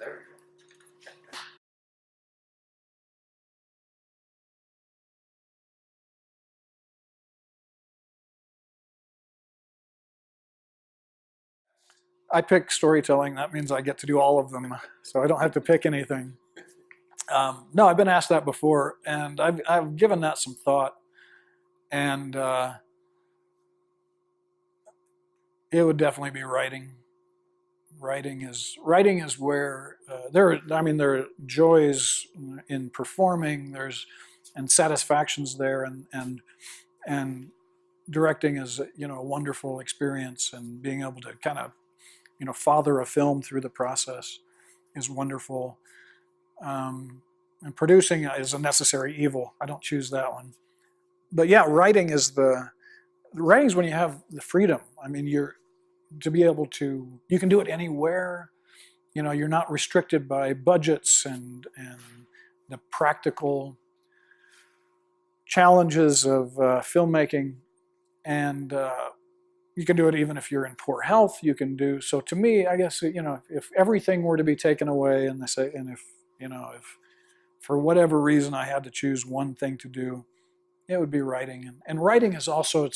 There we go. I pick storytelling. That means I get to do all of them, so I don't have to pick anything. No, I've been asked that before, and I've given that some thought, and it would definitely be writing. Writing is where there are joys in performing. And satisfactions there, and directing is a wonderful experience, and being able to kind of father a film through the process is wonderful. And producing is a necessary evil. I don't choose that one. But yeah, writing is when you have the freedom. I mean, to be able to, you can do it anywhere. You're not restricted by budgets and the practical challenges of filmmaking. And you can do it even if you're in poor health. You can do so. To me, I guess if everything were to be taken away, and if for whatever reason I had to choose one thing to do, it would be writing. And writing is also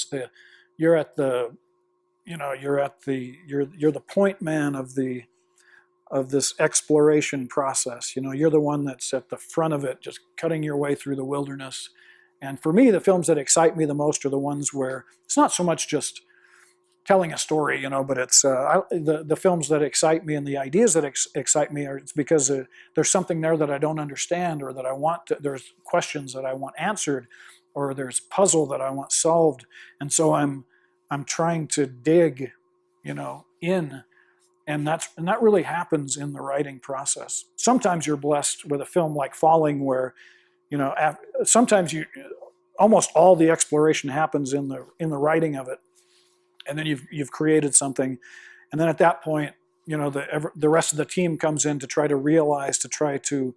you're the point man of this exploration process. You're the one that's at the front of it, just cutting your way through the wilderness. And for me, the films that excite me the most are the ones where it's not so much just telling a story, but it's the films that excite me and the ideas that excite me it's because there's something there that I don't understand, or that there's questions that I want answered, or there's a puzzle that I want solved. And so I'm trying to dig, in, and that really happens in the writing process. Sometimes you're blessed with a film like Falling, where, sometimes almost all the exploration happens in the writing of it. And then you've created something, and then at that point, the rest of the team comes in to try to realize, to try to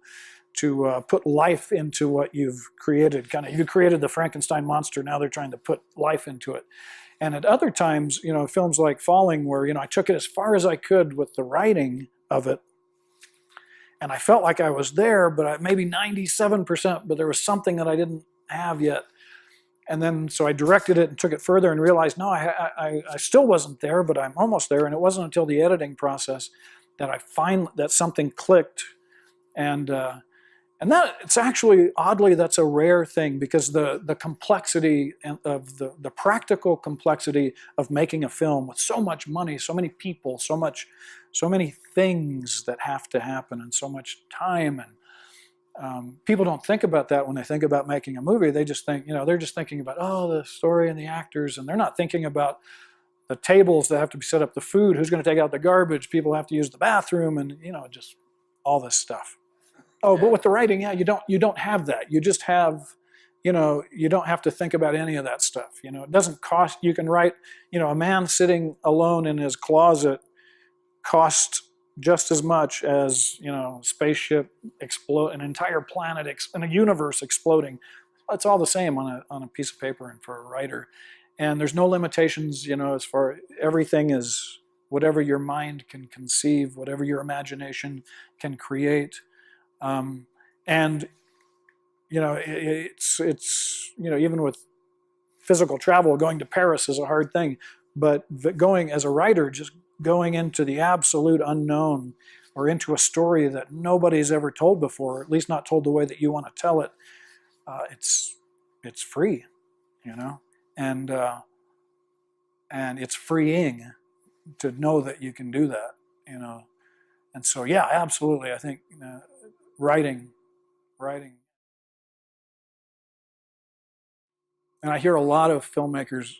put life into what you've created. You created the Frankenstein monster. Now they're trying to put life into it. And at other times, films like Falling, where I took it as far as I could with the writing of it, and I felt like I was there, but maybe 97%, but there was something that I didn't have yet. And then, so I directed it and took it further and realized, no, I still wasn't there, but I'm almost there. And it wasn't until the editing process that I find that something clicked. And that, it's actually, oddly, that's a rare thing, because the complexity of the practical complexity of making a film with so much money, so many people, so many things that have to happen, and so much time, and people don't think about that when they think about making a movie. They just think, they're just thinking about, the story and the actors, and they're not thinking about the tables that have to be set up, the food, who's going to take out the garbage, people have to use the bathroom, and just all this stuff. Oh, but with the writing, yeah, you don't have that. You just have, you don't have to think about any of that stuff. It doesn't cost. You can write, a man sitting alone in his closet costs just as much as spaceship explode, an entire planet and a universe exploding. It's all the same on a piece of paper, and for a writer. And there's no limitations, as far, everything is whatever your mind can conceive, whatever your imagination can create. And it's even with physical travel, going to Paris is a hard thing, but going as a writer, just going into the absolute unknown, or into a story that nobody's ever told before, or at least not told the way that you want to tell it, it's free, and it's freeing to know that you can do that, and so yeah, absolutely, I think writing, and I hear a lot of filmmakers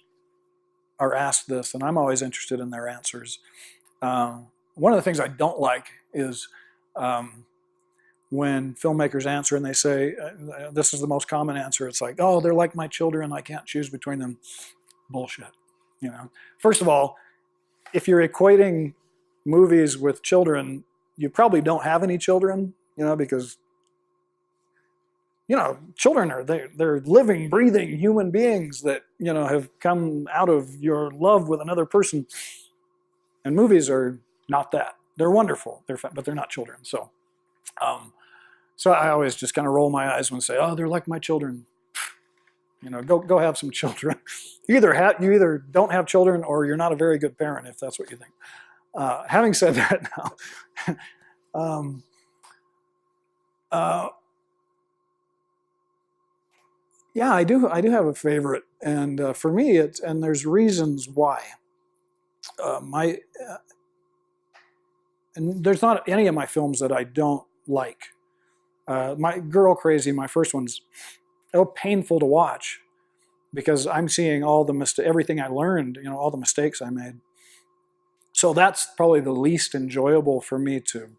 are asked this, and I'm always interested in their answers. One of the things I don't like is when filmmakers answer and they say, this is the most common answer, it's like, oh, they're like my children, I can't choose between them. Bullshit. First of all, if you're equating movies with children, you probably don't have any children, because children they're living, breathing human beings that have come out of your love with another person, and movies are not that. they're wonderful. But they're not children. So I always just kind of roll my eyes and say, oh, they're like my children. Go have some children. You either don't have children or you're not a very good parent if that's what you think. Having said that now, yeah, I do have a favorite, and for me, and there's reasons why. And there's not any of my films that I don't like. My Girl Crazy, my first one's painful to watch because I'm seeing all the everything I learned, all the mistakes I made. So that's probably the least enjoyable for me to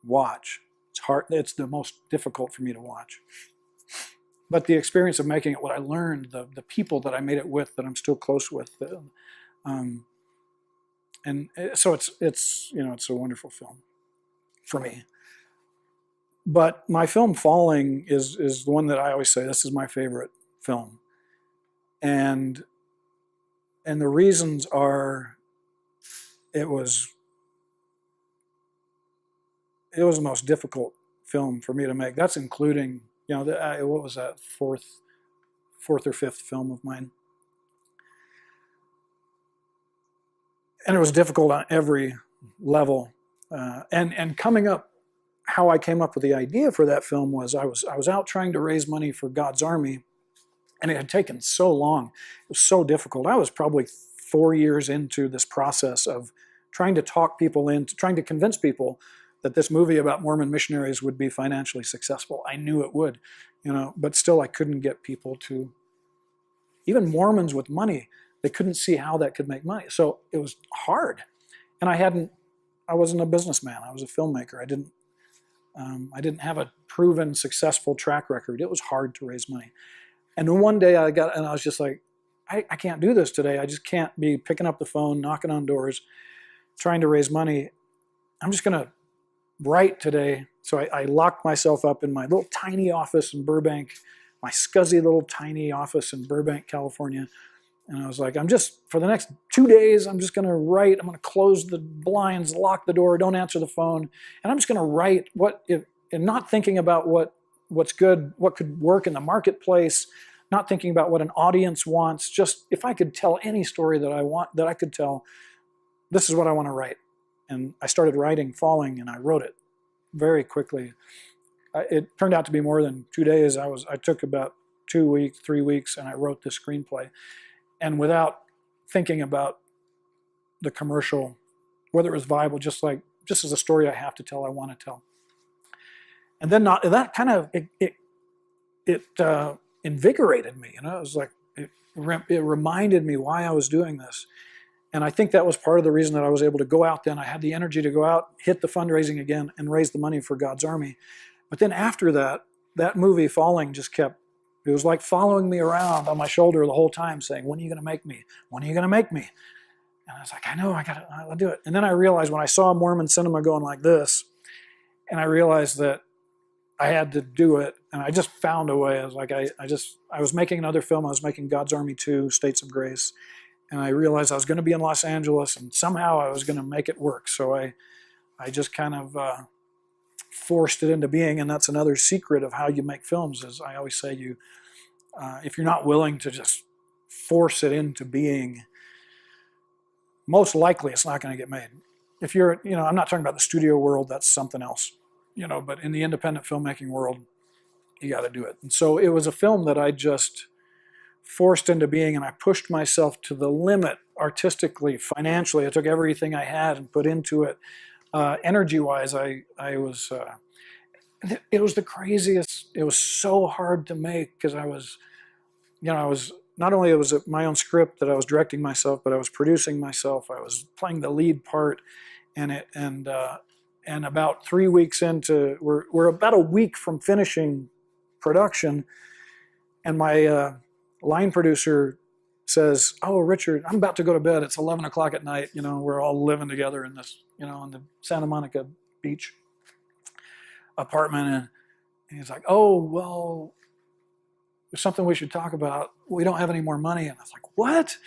watch. It's hard. It's the most difficult for me to watch. But the experience of making it, what I learned, the people that I made it with, that I'm still close with, and so it's a wonderful film for me. But my film Falling is the one that I always say this is my favorite film, and the reasons are it was the most difficult film for me to make. That's including what was that fourth or fifth film of mine, and it was difficult on every level, and coming up. How I came up with the idea for that film was I was out trying to raise money for God's Army, and it had taken so long. It was so difficult. I was probably 4 years into this process of trying to talk people into, trying to convince people that this movie about Mormon missionaries would be financially successful. I knew it would, but still I couldn't get people to, even Mormons with money, they couldn't see how that could make money. So it was hard. And I wasn't a businessman. I was a filmmaker. I didn't have a proven successful track record. It was hard to raise money. And then one day I was just like, I can't do this today. I just can't be picking up the phone, knocking on doors, trying to raise money. I'm just going to write today. So I locked myself up in my little tiny office in Burbank, my scuzzy little tiny office in Burbank, California. And I was like, for the next 2 days, I'm just going to write. I'm going to close the blinds, lock the door, don't answer the phone. And I'm just going to write and not thinking about what's good, what could work in the marketplace, not thinking about what an audience wants. Just if I could tell any story that I could tell, this is what I want to write. And I started writing Falling, and I wrote it very quickly. It turned out to be more than 2 days. I took about 2 weeks, 3 weeks, and I wrote the screenplay. And without thinking about the commercial, whether it was viable, just as a story I have to tell, I want to tell. And then that kind of it invigorated me. It was like it reminded me why I was doing this. And I think that was part of the reason that I was able to go out then. I had the energy to go out, hit the fundraising again, and raise the money for God's Army. But then after that movie Falling just kept. It was like following me around on my shoulder the whole time saying, when are you going to make me? When are you going to make me? And I was like, I know, I'll do it. And then I realized when I saw Mormon cinema going like this, and I realized that I had to do it, and I just found a way. I was like, I was making another film. I was making God's Army 2, States of Grace. And I realized I was going to be in Los Angeles, and somehow I was going to make it work. So I just kind of forced it into being, and that's another secret of how you make films. Is I always say if you're not willing to just force it into being, most likely it's not going to get made. If you're, I'm not talking about the studio world, that's something else, but in the independent filmmaking world, you got to do it. And so it was a film that I just forced into being, and I pushed myself to the limit artistically, financially. I took everything I had and put into it. Energy-wise, it was the craziest. It was so hard to make because I was not only it was my own script that I was directing myself, but I was producing myself. I was playing the lead part in it, and about 3 weeks into, we're about a week from finishing production, and my line producer says, "Oh, Richard, I'm about to go to bed. It's 11 o'clock at night. We're all living together in this, on the Santa Monica beach apartment." And he's like, "Oh, well, there's something we should talk about. We don't have any more money." And I was like, "What?"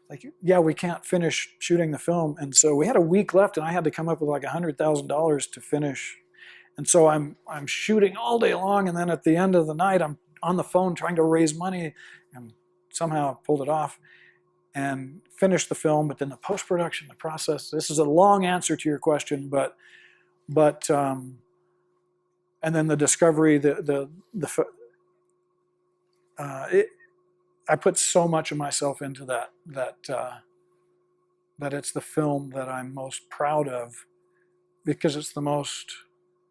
like, yeah, we can't finish shooting the film. And so we had a week left, and I had to come up with like $100,000 to finish. And so I'm shooting all day long, and then at the end of the night, I'm on the phone trying to raise money, and somehow pulled it off and finished the film. But then the post-production, the process. This is a long answer to your question, but and then the discovery, I put so much of myself into that it's the film that I'm most proud of, because it's the most.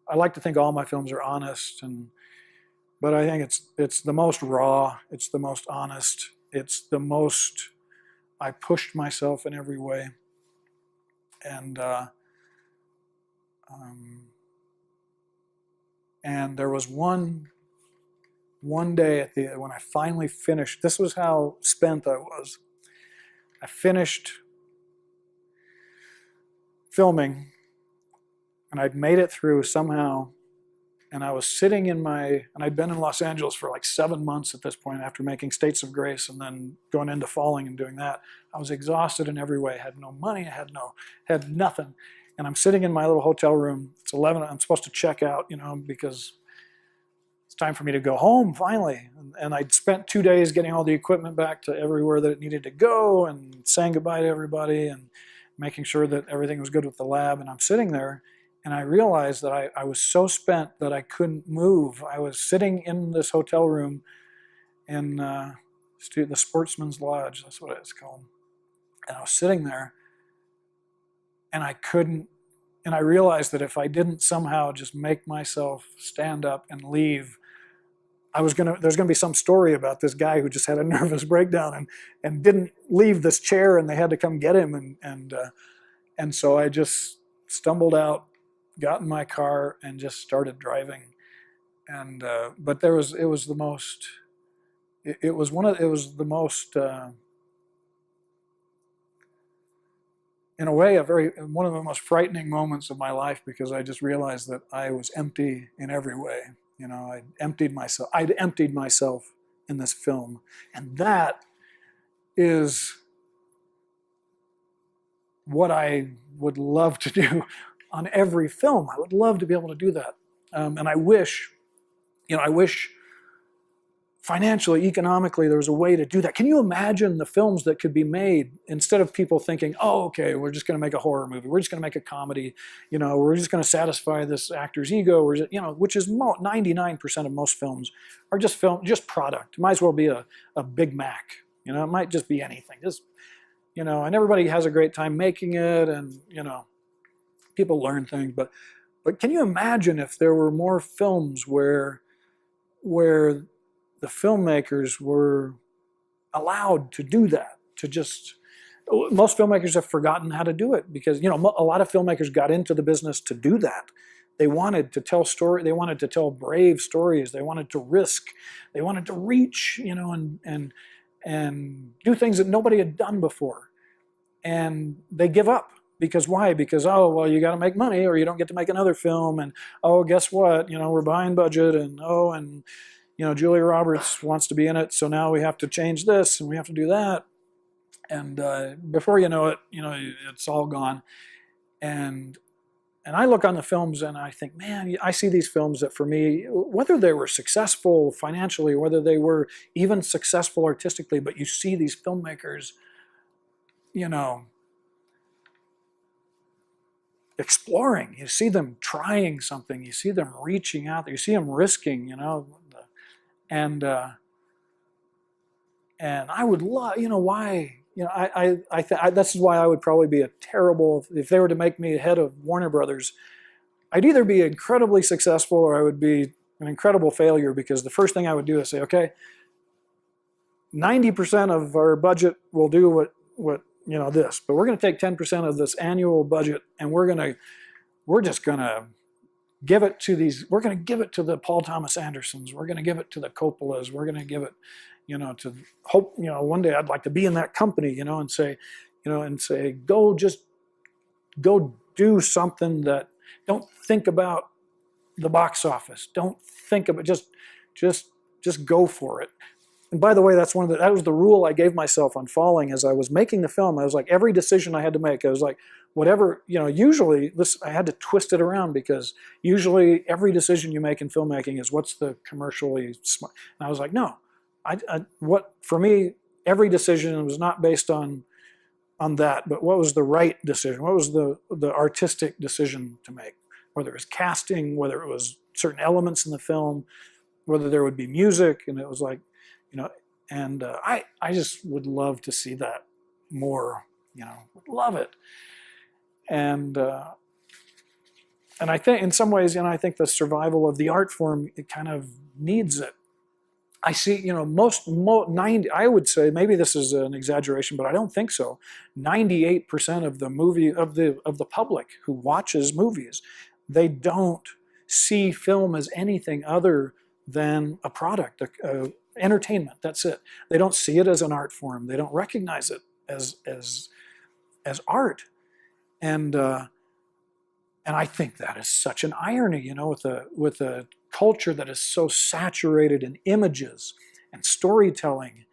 I like to think all my films are honest, but I think it's the most raw. It's the most honest. It's the most. I pushed myself in every way, and there was one day when I finally finished. This was how spent I was. I finished filming, and I'd made it through somehow, and I was sitting and I'd been in Los Angeles for like 7 months at this point after making States of Grace and then going into Falling and doing that. I was exhausted in every way. I had no money. I had nothing. And I'm sitting in my little hotel room. It's 11. I'm supposed to check out, because it's time for me to go home finally. And I'd spent 2 days getting all the equipment back to everywhere that it needed to go and saying goodbye to everybody and making sure that everything was good with the lab. And I'm sitting there, and I realized that I was so spent that I couldn't move. I was sitting in this hotel room in the Sportsman's Lodge, that's what it's called. And I was sitting there, and I couldn't, and I realized that if I didn't somehow just make myself stand up and leave, there's gonna be some story about this guy who just had a nervous breakdown and didn't leave this chair, and they had to come get him, and so I just stumbled out, got in my car, and just started driving. And but it was the most. It was the most. In a way, one of the most frightening moments of my life, because I just realized that I was empty in every way. I'd emptied myself in this film, and that is what I would love to do on every film. I would love to be able to do that, and I wish financially, economically, there was a way to do that. Can you imagine the films that could be made instead of people thinking, oh, okay, we're just going to make a horror movie, we're just going to make a comedy, we're just going to satisfy this actor's ego, which is 99% of most films are just product. It might as well be a Big Mac. It might just be anything. And everybody has a great time making it, and people learn things. But can you imagine if there were more films where the filmmakers were allowed to do that, most filmmakers have forgotten how to do it, because a lot of filmmakers got into the business to do that. They wanted to tell story. They wanted to tell brave stories. They wanted to risk. They wanted to reach, and do things that nobody had done before. And they give up. Because why? Because, oh, well, you got to make money or you don't get to make another film. And, oh, guess what? We're behind budget. And, Julia Roberts wants to be in it. So now we have to change this and we have to do that. And before you know it, it's all gone. And I look on the films and I think, man, I see these films that for me, whether they were successful financially, whether they were even successful artistically, but you see these filmmakers, exploring. You see them trying something. You see them reaching out. You see them risking. And I would love. Why? This is why I would probably be a terrible. If they were to make me head of Warner Brothers, I'd either be incredibly successful or I would be an incredible failure, because the first thing I would do is say, okay, 90% of our budget will do what this, but we're going to take 10% of this annual budget, and we're just going to give it to the Paul Thomas Andersons. We're going to give it to the Coppolas. We're going to give it, to hope, one day I'd like to be in that company, and say, go do something that, don't think about the box office. Don't think about, just go for it. And by the way, that was the rule I gave myself on Falling. As I was making the film, I was like, every decision I had to make, I was like, whatever, usually I had to twist it around, because usually every decision you make in filmmaking is what's the commercially smart. And I was like, no, for me, every decision was not based on that, but what was the right decision? What was the artistic decision to make? Whether it was casting, whether it was certain elements in the film, whether there would be music, and it was like, and I just would love to see that more, would love it. And I think in some ways, I think the survival of the art form, it kind of needs it. I see, most 90, I would say, maybe this is an exaggeration, but I don't think so. 98% of the public who watches movies, they don't see film as anything other than a product, entertainment. That's it. They don't see it as an art form. They don't recognize it as art. And I think that is such an irony, with a culture that is so saturated in images and storytelling,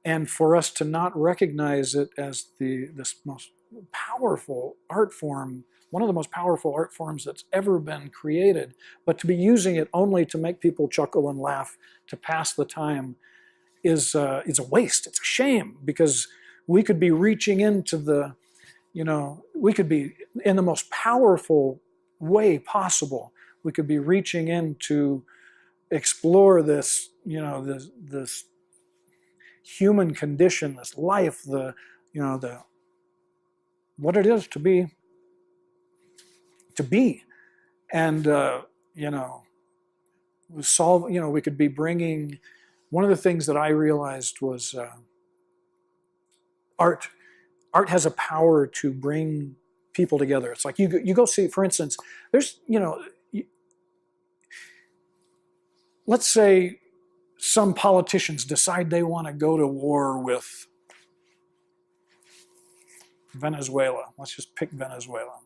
and for us to not recognize it as this most powerful art form, one of the most powerful art forms that's ever been created, but to be using it only to make people chuckle and laugh, to pass the time, is a waste. It's a shame, because we could be reaching into we could be, in the most powerful way possible, we could be reaching in to explore this, this human condition, this life, what it is to be, and we could be bringing. One of the things that I realized was art has a power to bring people together. It's like you go see, for instance, there's, let's say some politicians decide they want to go to war with Venezuela. Let's just pick Venezuela.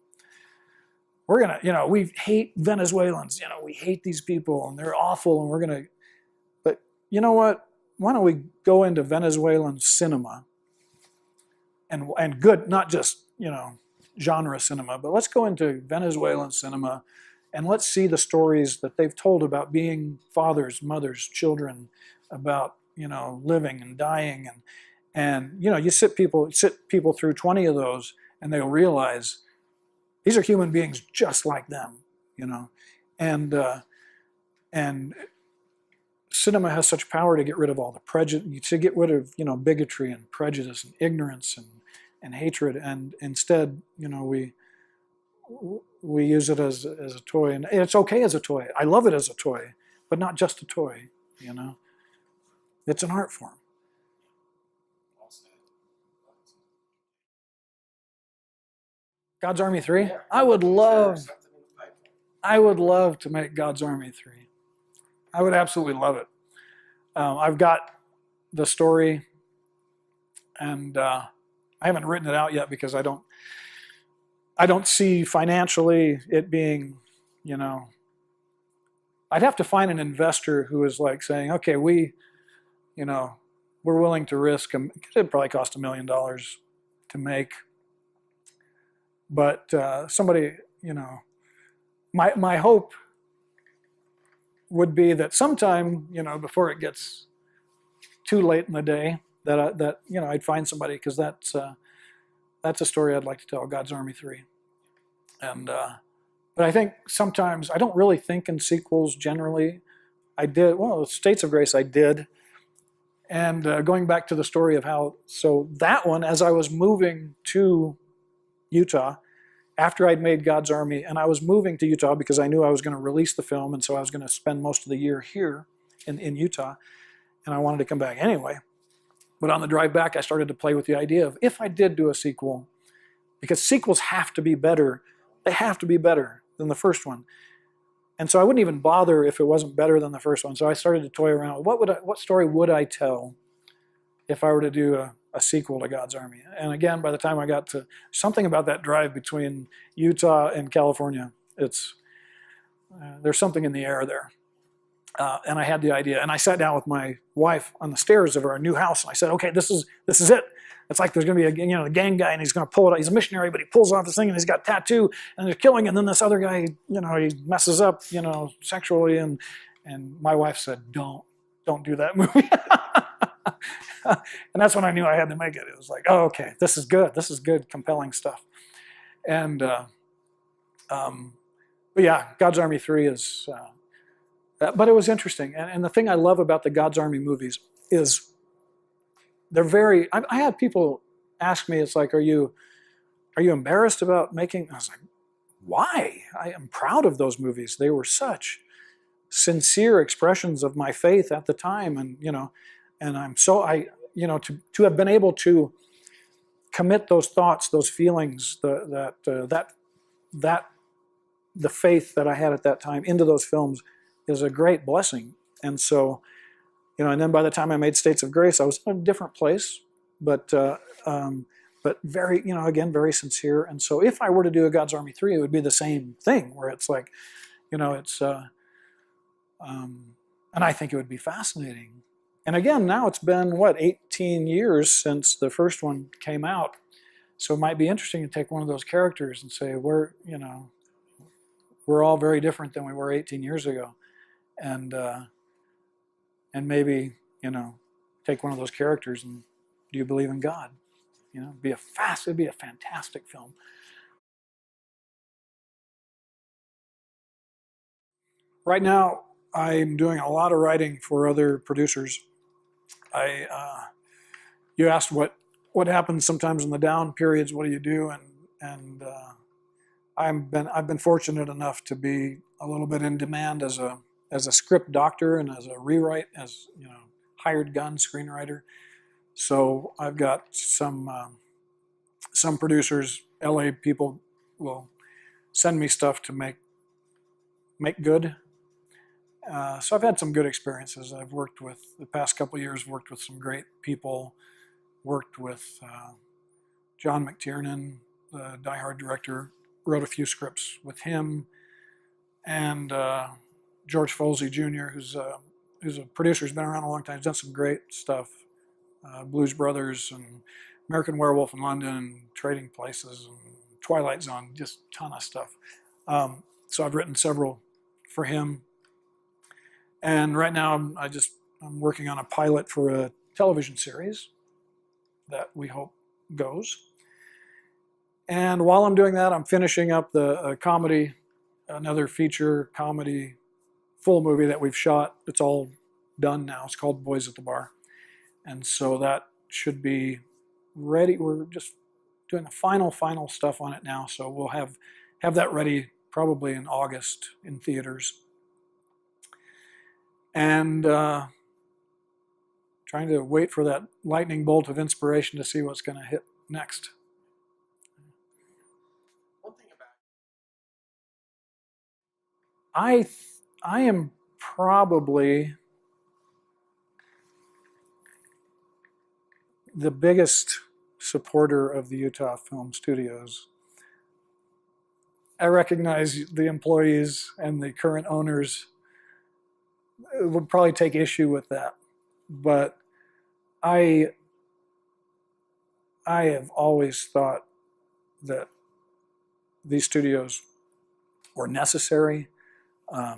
We're gonna, we hate Venezuelans. We hate these people and they're awful, and we're gonna. But you know what? Why don't we go into Venezuelan cinema? And good, not just genre cinema, but let's go into Venezuelan cinema, and let's see the stories that they've told about being fathers, mothers, children, about living and dying, and you sit people through 20 of those, and they'll realize these are human beings just like them, and cinema has such power to get rid of all the prejudice, to get rid of bigotry and prejudice and ignorance and hatred, and instead we use it as a toy, and it's okay as a toy. I love it as a toy, but not just a toy. It's an art form. God's Army 3? Yeah. I would love to make God's Army 3. I would absolutely love it. I've got the story, and I haven't written it out yet because I don't see financially it being, I'd have to find an investor who is like saying, okay, we're willing to risk, it'd probably cost $1 million to make. But somebody, my hope would be that sometime, before it gets too late in the day, that I'd find somebody, because that's a story I'd like to tell, God's Army 3. And but I think sometimes I don't really think in sequels generally. I did, States of Grace I did. And going back to the story of so that one, as I was moving to Utah, after I'd made God's Army, and I was moving to Utah because I knew I was going to release the film, and so I was going to spend most of the year here in Utah, and I wanted to come back anyway. But on the drive back, I started to play with the idea of, if I did do a sequel, because sequels have to be better, they have to be better than the first one. And so I wouldn't even bother if it wasn't better than the first one. So I started to toy around. What story would I tell if I were to do a sequel to God's Army? And again, by the time I got to something about that drive between Utah and California, there's something in the air there. and I had the idea, and I sat down with my wife on the stairs of our new house, and I said, okay, this is it. It's like there's going to be a gang guy, and he's going to pull it out. He's a missionary, but he pulls off this thing, and he's got a tattoo, and they're killing, and then this other guy, he messes up, sexually, and my wife said, don't do that movie. And that's when I knew I had to make it. It was like, oh, okay, this is good, compelling stuff. And but yeah, God's Army 3 is. But it was interesting, and the thing I love about the God's Army movies is they're very. I had people ask me, it's like, are you embarrassed about making? I was like, why? I am proud of those movies. They were such sincere expressions of my faith at the time, and and I'm so to have been able to commit those thoughts, those feelings, the faith that I had at that time into those films is a great blessing. And so, and then by the time I made States of Grace, I was in a different place, but very, again, very sincere. And so if I were to do a God's Army 3, it would be the same thing, where it's like, it's, and I think it would be fascinating. And again, now it's been, 18 years since the first one came out. So it might be interesting to take one of those characters and say, we're all very different than we were 18 years ago. And maybe, take one of those characters and do you believe in God? It'd be a fantastic film. Right now, I'm doing a lot of writing for other producers. You asked what happens sometimes in the down periods. What do you do? And I've been fortunate enough to be a little bit in demand as a script doctor and as a rewrite, as hired gun screenwriter. So I've got some producers, LA people, will send me stuff to make good. So I've had some good experiences. I've worked with, the past couple of years, worked with some great people. Worked with John McTiernan, the Die Hard director, wrote a few scripts with him, and George Folsey Jr., who's a producer, who's been around a long time. He's done some great stuff, Blues Brothers and American Werewolf in London and Trading Places and Twilight Zone, just a ton of stuff. So I've written several for him. And right now I'm working on a pilot for a television series that we hope goes. And while I'm doing that, I'm finishing up the comedy, another feature comedy full movie that we've shot. It's all done now. It's called Boys at the Bar. And so that should be ready. We're just doing the final stuff on it now. So we'll have that ready probably in August in theaters. And trying to wait for that lightning bolt of inspiration to see what's going to hit next. One thing about I am probably the biggest supporter of the Utah Film Studios. I recognize the employees and the current owners would probably take issue with that, but I have always thought that these studios were necessary. I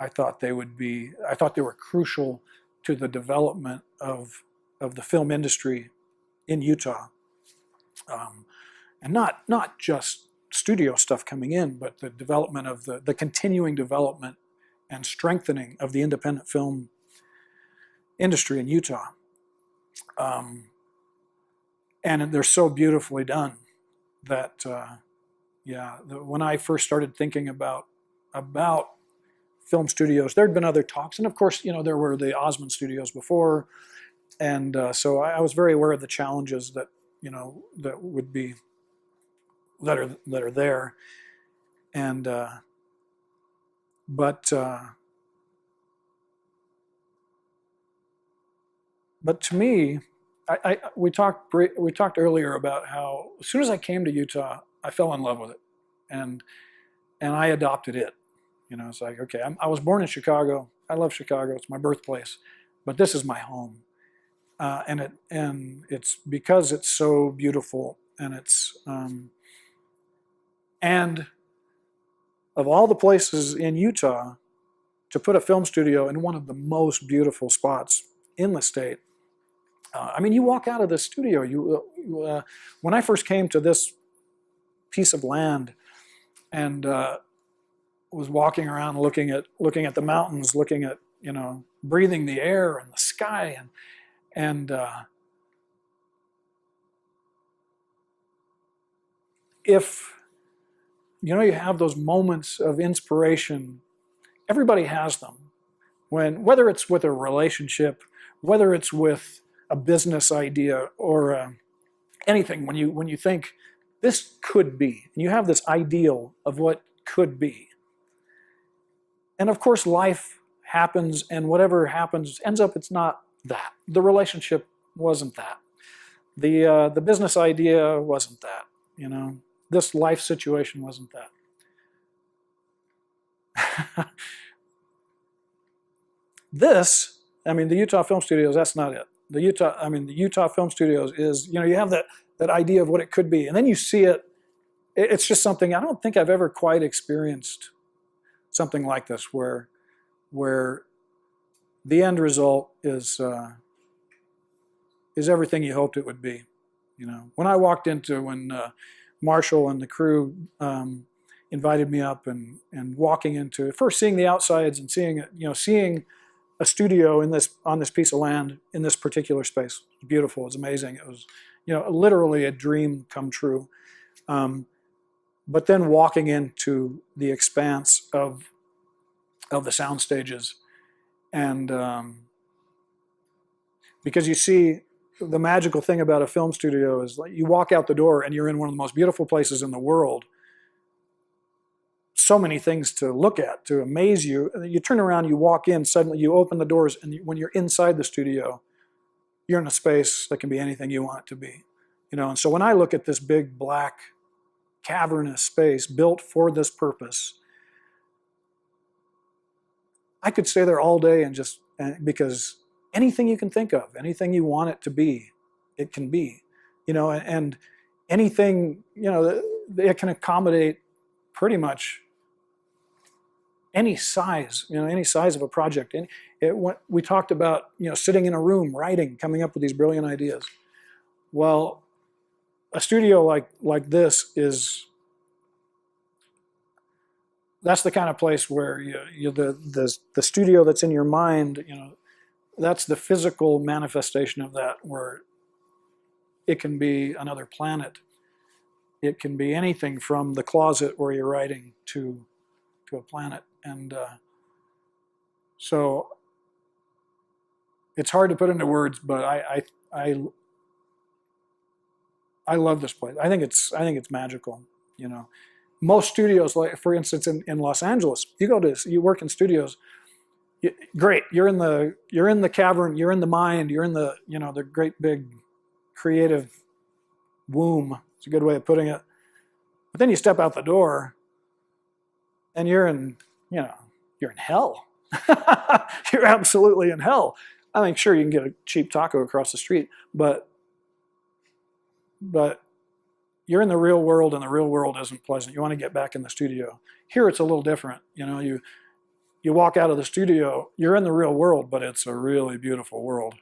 thought they were crucial to the development of the film industry in Utah, and not just studio stuff coming in, but the development of the continuing development and strengthening of the independent film industry in Utah. And they're so beautifully done that, when I first started thinking about film studios, there'd been other talks, and of course, there were the Osmond studios before, and so I was very aware of the challenges that that would be that are there, and but to me, we talked earlier about how as soon as I came to Utah, I fell in love with it, and I adopted it. It's like, okay, I was born in Chicago. I love Chicago. It's my birthplace, but this is my home, and it's because it's so beautiful, and and of all the places in Utah to put a film studio in one of the most beautiful spots in the state. I mean, you walk out of the studio. When I first came to this piece of land and was walking around, looking at the mountains, looking at breathing the air and the sky, and if you have those moments of inspiration, everybody has them. Whether it's with a relationship, whether it's with a business idea or anything, when you think this could be, and you have this ideal of what could be. And of course, life happens, and whatever happens ends up it's not that. The relationship wasn't that. The business idea wasn't that. This life situation wasn't that. The Utah Film Studios, that's not it. The Utah Film Studios is, you have that idea of what it could be, and then you see it. It's just something I don't think I've ever quite experienced something like this, where the end result is everything you hoped it would be. When I walked into, when Marshall and the crew invited me up, and walking into, first seeing the outsides and seeing a studio on this piece of land in this particular space. It's beautiful. It's amazing. It was, literally a dream come true. But then walking into the expanse of the sound stages, and because you see, the magical thing about a film studio is, like, you walk out the door and you're in one of the most beautiful places in the world. So many things to look at, to amaze you. You turn around, you walk in, suddenly you open the doors, and when you're inside the studio, you're in a space that can be anything you want it to be. And so when I look at this big black cavernous space built for this purpose, I could stay there all day because anything you can think of, anything you want it to be, it can be. And anything, it can accommodate pretty much any size, any size of a project. And we talked about, sitting in a room, writing, coming up with these brilliant ideas. Well, a studio like this that's the kind of place where the studio that's in your mind, that's the physical manifestation of that, where it can be another planet. It can be anything from the closet where you're writing to a planet. And so it's hard to put into words, but I love this place. I think it's magical. Most studios, like for instance in Los Angeles, you work in studios. Great, you're in the cavern, you're in the mind, you're in the the great big creative womb. It's a good way of putting it. But then you step out the door, and you're in hell. You're absolutely in hell. I think sure you can get a cheap taco across the street, but you're in the real world, and the real world isn't pleasant. You want to get back in the studio. Here it's a little different. You walk out of the studio, you're in the real world, but it's a really beautiful world.